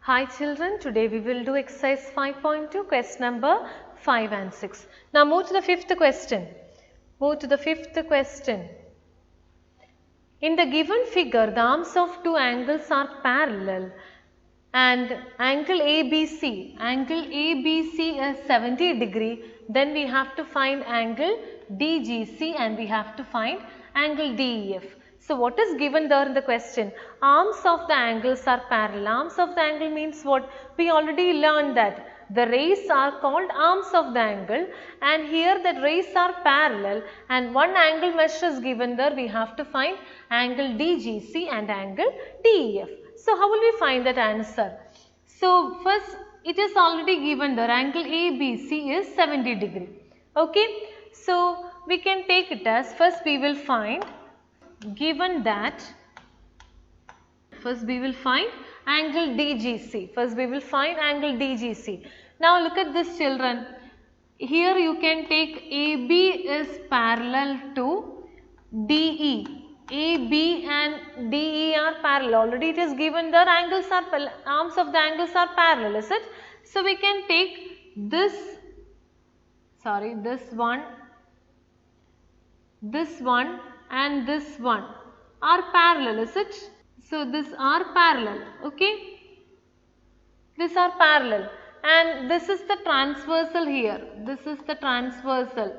Hi children, today we will do exercise 5.2 question number 5 and 6. Now move to the fifth question. In the given figure, the arms of two angles are parallel and angle ABC is 70 degree, then we have to find angle DGC and we have to find angle DEF. So what is given there in the question? Arms of the angles are parallel. Arms of the angle means what? We already learned that the rays are called arms of the angle, and here the rays are parallel and one angle measure is given there. We have to find angle DGC and angle DEF. So how will we find that answer? So first it is already given there, angle ABC is 70 degree. Okay. So we can take it as, first we will find, given that, first we will find angle DGC. Now look at this children. Here you can take AB is parallel to DE. AB and DE are parallel. Already it is given there, arms of the angles are parallel, is it? So we can take this one and this one are parallel, is it? So this are parallel, okay? These are parallel and this is the transversal here. This is the transversal.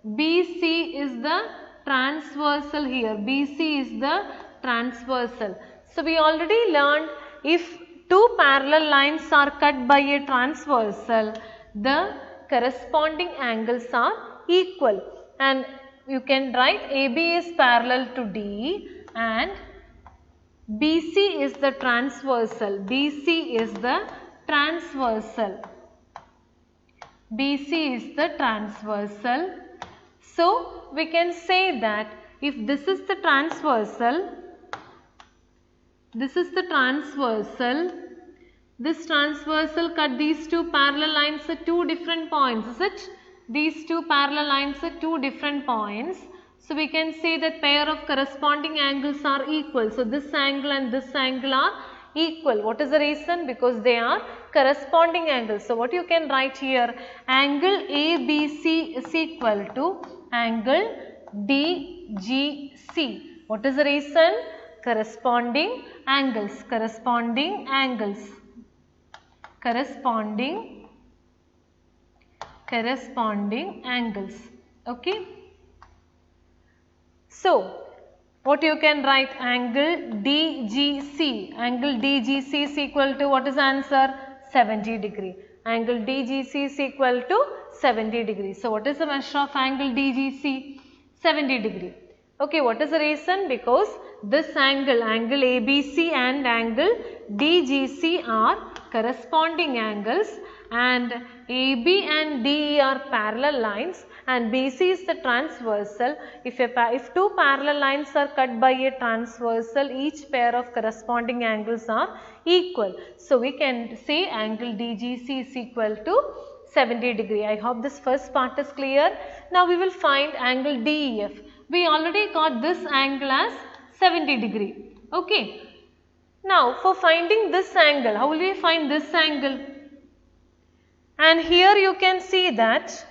BC is the transversal here. BC is the transversal. So we already learned, if two parallel lines are cut by a transversal, the corresponding angles are equal, and you can write AB is parallel to DE and BC is the transversal. BC is the transversal. So we can say that if this is the transversal, this transversal cut these two parallel lines at two different points, is it? These two parallel lines at two different points. So we can say that pair of corresponding angles are equal. So this angle and this angle are equal. What is the reason? Because they are corresponding angles. So what you can write here, angle ABC is equal to angle DGC. What is the reason? Corresponding angles. Okay. So what you can write, angle DGC. Angle DGC is equal to, what is the answer? 70 degree. Angle DGC is equal to 70 degree. So what is the measure of angle DGC? 70 degree. Okay, what is the reason? Because this angle ABC and angle DGC are corresponding angles, and AB and DE are parallel lines and BC is the transversal. If two parallel lines are cut by a transversal, each pair of corresponding angles are equal. So we can say angle DGC is equal to 70 degree. I hope this first part is clear. Now we will find angle DEF. We already got this angle as 70 degree. Okay. Now for finding this angle, how will we find this angle? And here you can see that,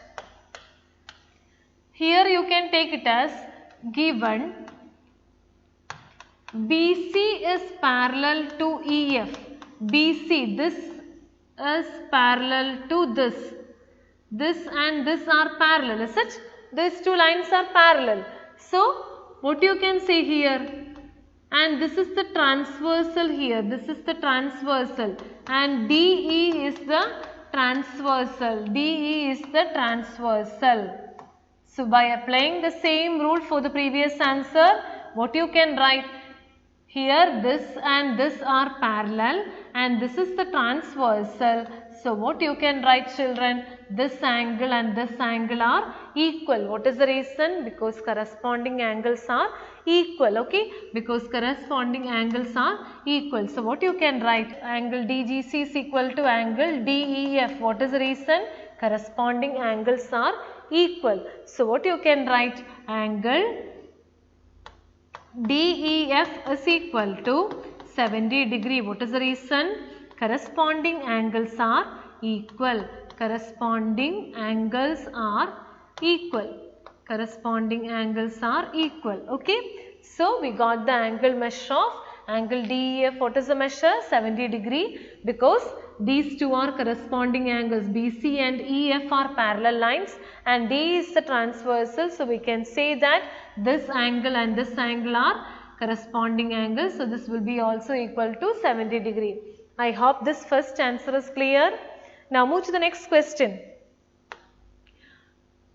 here you can take it as, given BC is parallel to EF. BC, this is parallel to this. This and this are parallel, is it? These two lines are parallel. So what you can say here, and this is the transversal here, this is the transversal, and DE is the transversal. So by applying the same rule for the previous answer, what you can write here, this and this are parallel and this is the transversal. So what you can write children, this angle and this angle are equal. What is the reason? Because corresponding angles are equal. Okay, because corresponding angles are equal. So what you can write, angle DGC is equal to angle DEF. What is the reason? Corresponding angles are equal. So what you can write, angle DEF is equal to 70 degree. What is the reason? corresponding angles are equal. Corresponding angles are equal. Corresponding angles are equal. Okay. So we got the angle measure of angle DEF. What is the measure? 70 degree, because these two are corresponding angles. BC and EF are parallel lines and D is the transversal. So we can say that this angle and this angle are corresponding angles. So this will be also equal to 70 degree. I hope this first answer is clear. Now move to the next question.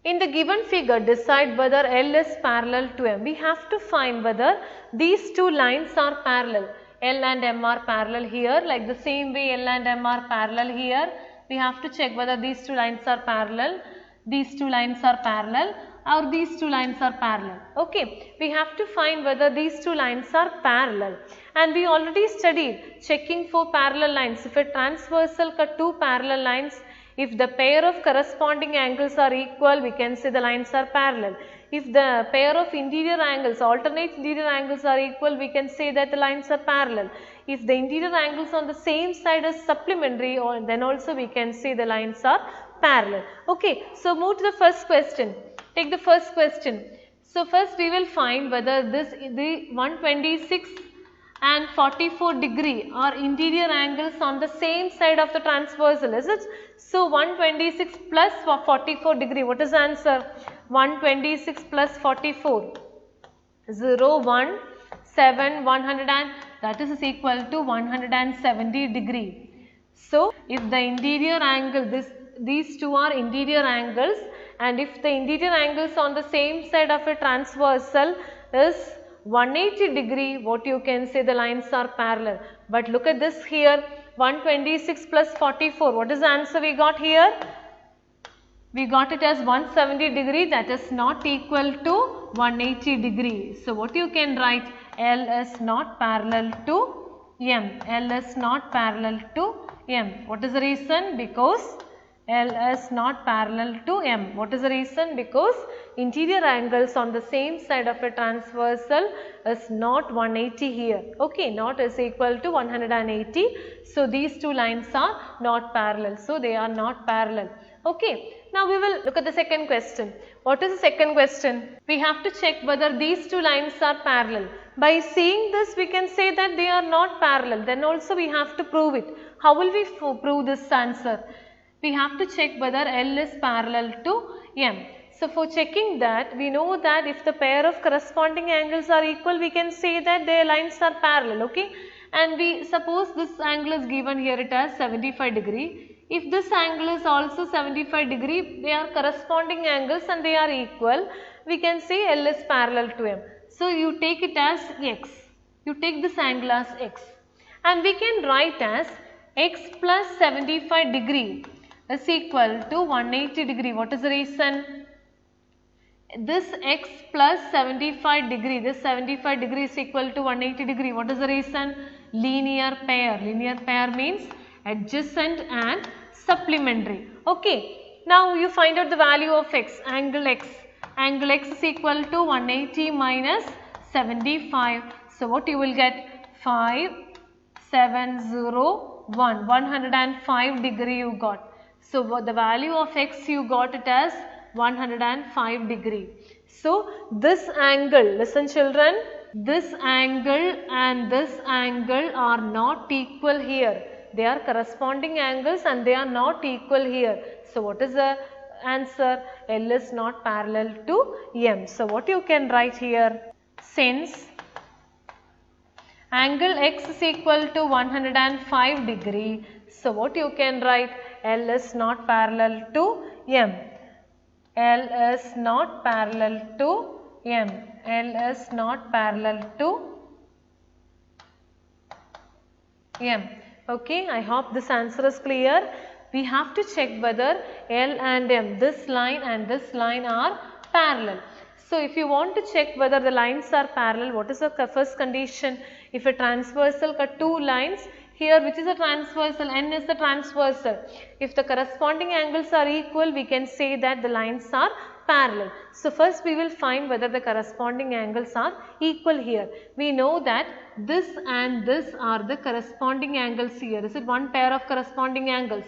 In the given figure, decide whether L is parallel to M. We have to find whether these two lines are parallel. L and M are parallel here, like the same way L and M are parallel here. We have to check whether these two lines are parallel. These two lines are parallel or these two lines are parallel. Okay, we have to find whether these two lines are parallel. And we already studied checking for parallel lines. If a transversal cut two parallel lines, if the pair of corresponding angles are equal, we can say the lines are parallel. If the pair of interior angles, alternate interior angles are equal, we can say that the lines are parallel. If the interior angles on the same side is supplementary, then also we can say the lines are parallel. Okay, so move to the first question. Take the first question. So first we will find whether the 126 and 44 degree are interior angles on the same side of the transversal, is it? So 126 plus 44 degree, what is the answer? 126 plus 44, 0, 1, 7, 100 and that is equal to 170 degree. So if the interior angle, these two are interior angles, and if the interior angles on the same side of a transversal is 180 degree, what you can say, the lines are parallel. But look at this here, 126 plus 44, what is the answer we got here? We got it as 170 degree, that is not equal to 180 degree. So what you can write? L is not parallel to M. L is not parallel to M. What is the reason? Because L is not parallel to M. What is the reason? Because interior angles on the same side of a transversal is not 180 here. Okay, not is equal to 180. So these two lines are not parallel. So they are not parallel. Okay, now we will look at the second question. What is the second question? We have to check whether these two lines are parallel. By seeing this, we can say that they are not parallel. Then also we have to prove it. How will we prove this answer? We have to check whether L is parallel to M. So for checking that, we know that if the pair of corresponding angles are equal, we can say that their lines are parallel. Okay, and we suppose this angle is given here, it has 75 degree. If this angle is also 75 degree, they are corresponding angles and they are equal. We can say L is parallel to M. So you take it as X. You take this angle as X. And we can write as X plus 75 degree is equal to 180 degree. What is the reason? This X plus 75 degree, this 75 degree is equal to 180 degree. What is the reason? Linear pair. Linear pair means adjacent and supplementary. Okay, now you find out the value of X, angle X. Angle X is equal to 180 minus 75. So what you will get? 5, 7, 0, 1. 105 degree you got. So the value of X you got it as 105 degree. So this angle, listen children, this angle and this angle are not equal here. They are corresponding angles and they are not equal here. So what is the answer? L is not parallel to M. So what you can write here? Since angle X is equal to 105 degree, so what you can write? L is not parallel to M. L is not parallel to M. L is not parallel to M. Okay, I hope this answer is clear. We have to check whether L and M, this line and this line are parallel. So if you want to check whether the lines are parallel, what is the first condition? If a transversal cut two lines, here which is a transversal, N is the transversal. If the corresponding angles are equal, we can say that the lines are parallel. So first we will find whether the corresponding angles are equal here. We know that this and this are the corresponding angles here. Is it one pair of corresponding angles?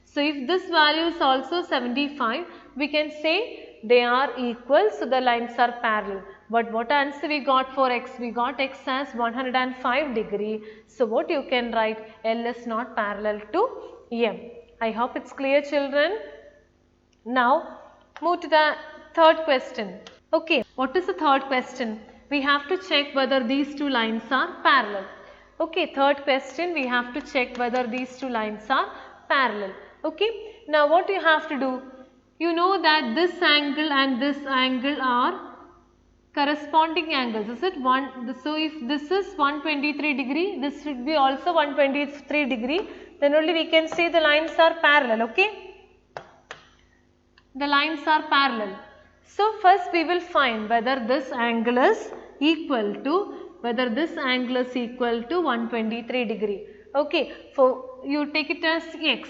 So if this value is also 75, we can say they are equal, so the lines are parallel. But what answer we got for x? We got x as 105 degree. So what you can write? L is not parallel to M. I hope it's clear, children. Now move to the third question. Okay, what is the third question? We have to check whether these two lines are parallel. Okay, third question, we have to check whether these two lines are parallel. Okay, now what you have to do? You know that this angle and this angle are corresponding angles. Is it one? So if this is 123 degree, this should be also 123 degree. Then only we can say the lines are parallel. Okay, the lines are parallel. So first we will find whether this angle is equal to 123 degree. Okay, for you take it as x.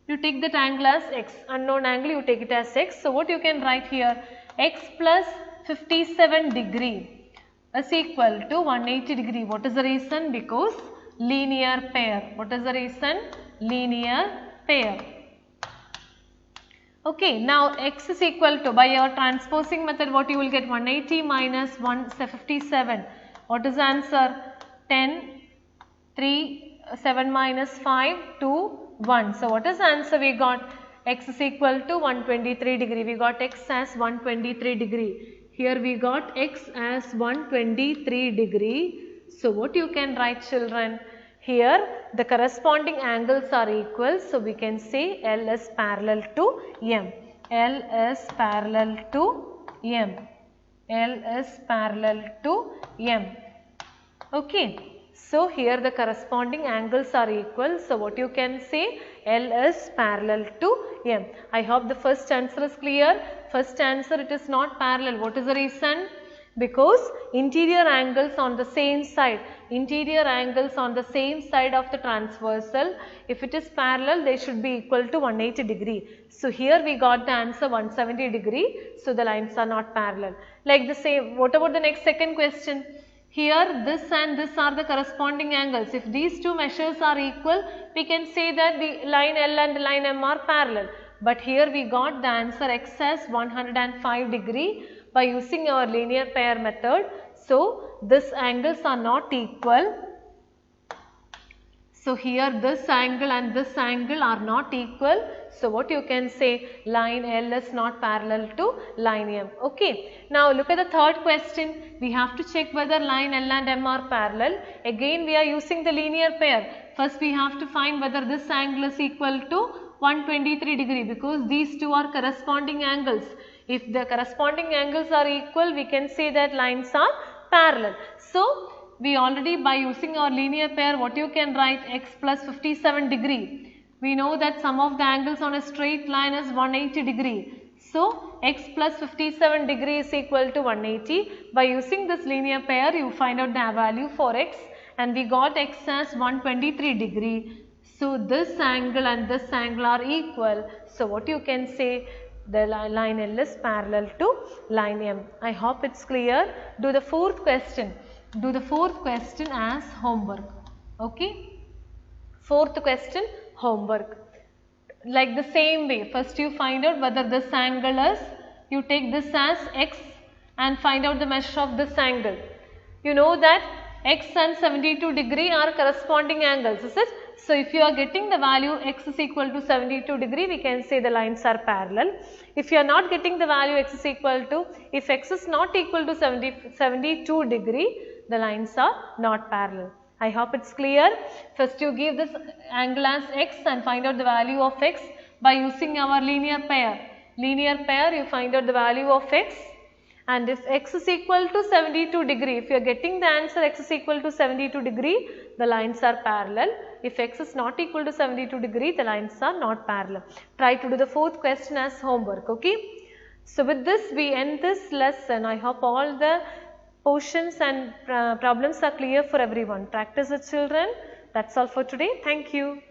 You take that angle as x, unknown angle you take it as x. So what you can write here? X plus 57 degree is equal to 180 degree. What is the reason? Because linear pair. What is the reason? Linear pair. Okay, now x is equal to, by your transposing method, what you will get? 180 minus 157. What is the answer? 10, 3, 7 minus 5, 2, 1. So what is the answer we got? X is equal to 123 degree. We got x as 123 degree. Here we got x as 123 degree. So what you can write, children? Here the corresponding angles are equal. So we can say L is parallel to M. L is parallel to M. L is parallel to M. Okay. So here the corresponding angles are equal. So what you can say? L is parallel to M. I hope the first answer is clear. First answer, it is not parallel. What is the reason? Because interior angles on the same side. Interior angles on the same side of the transversal. If it is parallel, they should be equal to 180 degree. So here we got the answer 170 degree. So the lines are not parallel. Like the same. What about the next second question? Here this and this are the corresponding angles. If these two measures are equal, we can say that the line L and the line M are parallel. But here we got the answer x as 105 degree by using our linear pair method. So these angles are not equal. So here this angle and this angle are not equal. So what you can say? Line L is not parallel to line M. Okay. Now look at the third question. We have to check whether line L and M are parallel. Again we are using the linear pair. First we have to find whether this angle is equal to 123 degree, because these two are corresponding angles. If the corresponding angles are equal, we can say that lines are parallel. So we already, by using our linear pair, what you can write? X plus 57 degree. We know that sum of the angles on a straight line is 180 degree. So x plus 57 degree is equal to 180. By using this linear pair, you find out the value for x, and we got x as 123 degree. So this angle and this angle are equal. So what you can say? The line L is parallel to line M. I hope it's clear. Do the fourth question. Do the fourth question as homework. Okay. Fourth question, homework. Like the same way, first you find out whether this angle is, you take this as x and find out the measure of this angle. You know that x and 72 degree are corresponding angles, is it? So if you are getting the value x is equal to 72 degree, we can say the lines are parallel. If you are not getting the value x is equal to, if x is not equal to 72 degree, the lines are not parallel. I hope it's clear. First you give this angle as x and find out the value of x by using our linear pair. Linear pair, you find out the value of x, and if x is equal to 72 degree, if you are getting the answer x is equal to 72 degree, the lines are parallel. If x is not equal to 72 degree, the lines are not parallel. Try to do the fourth question as homework. Okay. So with this we end this lesson. I hope all the portions and problems are clear for everyone. Practice it, children. That's all for today. Thank you.